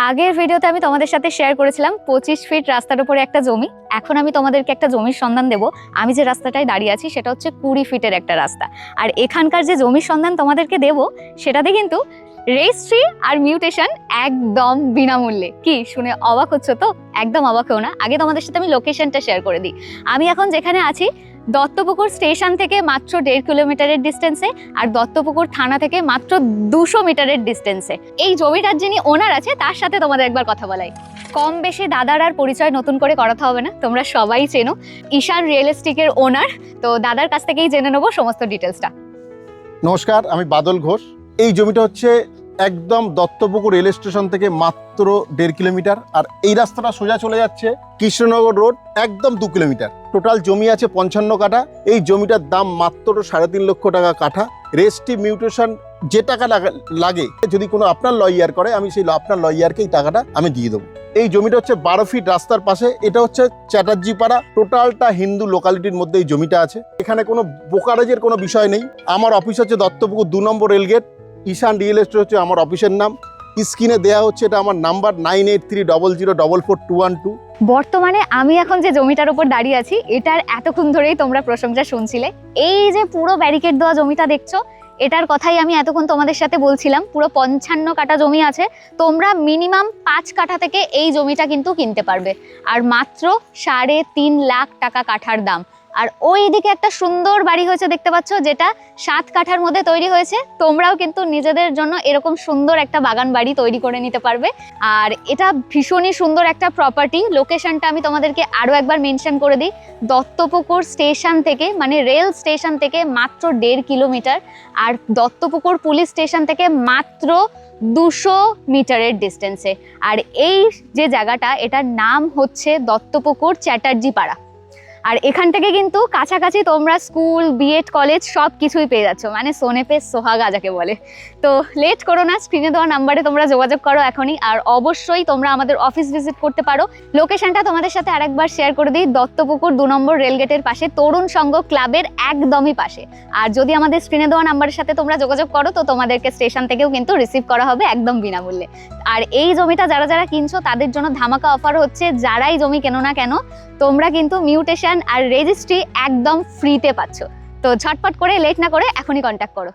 আগের ভিডিওতে আমি তোমাদের সাথে শেয়ার করেছিলাম 25 ফিট রাস্তার উপরে একটা জমি। এখন আমি তোমাদেরকে একটা জমির সন্ধান দেব। আমি যে রাস্তাটায় দাঁড়িয়ে আছি সেটা হচ্ছে 20 ফিটের একটা রাস্তা। আর এখানকার যে জমির সন্ধান তোমাদেরকে দেব সেটাতে কিন্তু রেজিস্ট্রি আর মিউটেশন একদম বিনামূল্যে। কি শুনে অবাক হচ্ছ তো? একদম অবাক হও না। আগে তোমাদের সাথে আমি লোকেশনটা শেয়ার করে দিই। আমি এখন যেখানে আছি দত্তপুকুর স্টেশন থেকে মাত্র 1.5 কিলোমিটারের ডিস্টেন্সে, আর দত্তপুকুর থানা থেকে মাত্র 200 মিটারের ডিস্টেন্সে। এই জমিটার যিনি ওনার আছে তার সাথে তোমাদের একবার কথা বলাই। কম বেশি দাদার আর পরিচয় নতুন করে করাতে হবে না, তোমরা সবাই চেনো। ঈশান রিয়েল এস্টেটের ওনার। তো দাদার কাছ থেকেই জেনে নেবো সমস্ত ডিটেলসটা। নমস্কার, আমি বাদল ঘোষ। এই জমিটা হচ্ছে একদম দত্তপুকুর রেল স্টেশন থেকে মাত্র 1.5 কিলোমিটার, আর এই রাস্তাটা সোজা চলে যাচ্ছে কৃষ্ণনগর রোড, একদম 2 কিলোমিটার। টোটাল জমি আছে 55 কাঠা। এই জমিটার দাম মাত্র 3.5 লক্ষ টাকা কাঠা। রেজিস্ট্রি মিউটেশন যে টাকা লাগে, যদি কোনো আপনার লয়ার করে, আমি সেই আপনার লয়ারকে এই টাকাটা আমি দিয়ে দেবো। এই জমিটা হচ্ছে 12 ফিট রাস্তার পাশে। এটা হচ্ছে চ্যাটার্জি পাড়া। টোটালটা হিন্দু লোকালিটির মধ্যে এই জমিটা আছে। এখানে কোনো ব্রোকারেজের কোনো বিষয় নেই। আমার অফিস হচ্ছে দত্তপুকুর 2 নম্বর রেলগেট। ঈশান রিয়েল এস্টেট হচ্ছে আমার অফিসের নাম। স্ক্রিনে দেওয়া হচ্ছে এটা আমার নাম্বার 9830044212। বর্তমানে আমি এখন যে জমিটার উপর দাঁড়িয়ে আছি এটার এতক্ষণ ধরেই তোমরা প্রশংসা শুনছিলে। এই যে পুরো ব্যারিকেড দেওয়া জমিটা দেখছো, এটার কথাই আমি এতক্ষণ তোমাদের সাথে বলছিলাম। পুরো 55 কাঠা জমি আছে। তোমরা মিনিমাম 5 কাঠা থেকে এই জমিটা কিন্তু কিনতে পারবে, আর মাত্র 3.5 লাখ টাকা কাঠার দাম। আর ওই দিকে একটা সুন্দর বাড়ি হয়েছে দেখতে পাচ্ছ, যেটা 7 কাঠার মধ্যে তৈরি হয়েছে। তোমরাও কিন্তু নিজেদের জন্য এরকম সুন্দর একটা বাগান বাড়ি তৈরি করে নিতে পারবে। আর এটা ভীষণই সুন্দর একটা প্রপার্টি। লোকেশনটা আমি তোমাদেরকে আরো একবার মেনশন করে দিই। দত্তপুকুর স্টেশন থেকে, মানে রেল স্টেশন থেকে মাত্র 1.5 কিলোমিটার, আর দত্তপুকুর পুলিশ স্টেশন থেকে মাত্র 200 মিটারের ডিস্টেন্সে। আর এই যে জায়গাটা, এটার নাম হচ্ছে দত্তপুকুর চ্যাটার্জি পাড়া। আর এখান থেকে কিন্তু কাছাকাছি তোমরা স্কুল, বিএড কলেজ সব কিছুই পেয়ে যাচ্ছ, মানে সোনেপে সোহাগা যাকে বলে। তো লেট করো না, স্ক্রিনে দেওয়া নাম্বারে তোমরা যোগাযোগ করো এখনই। আর অবশ্যই তোমরা আমাদের অফিস ভিজিট করতে পারো। লোকেশনটা তোমাদের সাথে আরেকবার শেয়ার করে দিই। দত্তপুকুর 2 নম্বর রেলগেটের পাশে, তরুণ সংঘ ক্লাবের একদমই পাশে। আর যদি আমাদের স্ক্রিনে দেওয়া নাম্বারের সাথে তোমরা যোগাযোগ করো তো তোমাদেরকে স্টেশন থেকেও কিন্তু রিসিভ করা হবে একদম বিনামূল্যে। আর এই জমিটা যারা যারা কিনছো তাদের জন্য ধামাকা অফার হচ্ছে। যারাই জমি কেনো না কেন, তোমরা কিন্তু মিউটেশন আর রেজিস্ট্রি একদম ফ্রিতে পাচ্ছ। তো ঝটপট করে, লেট না করে এখনই কন্ট্যাক্ট করো।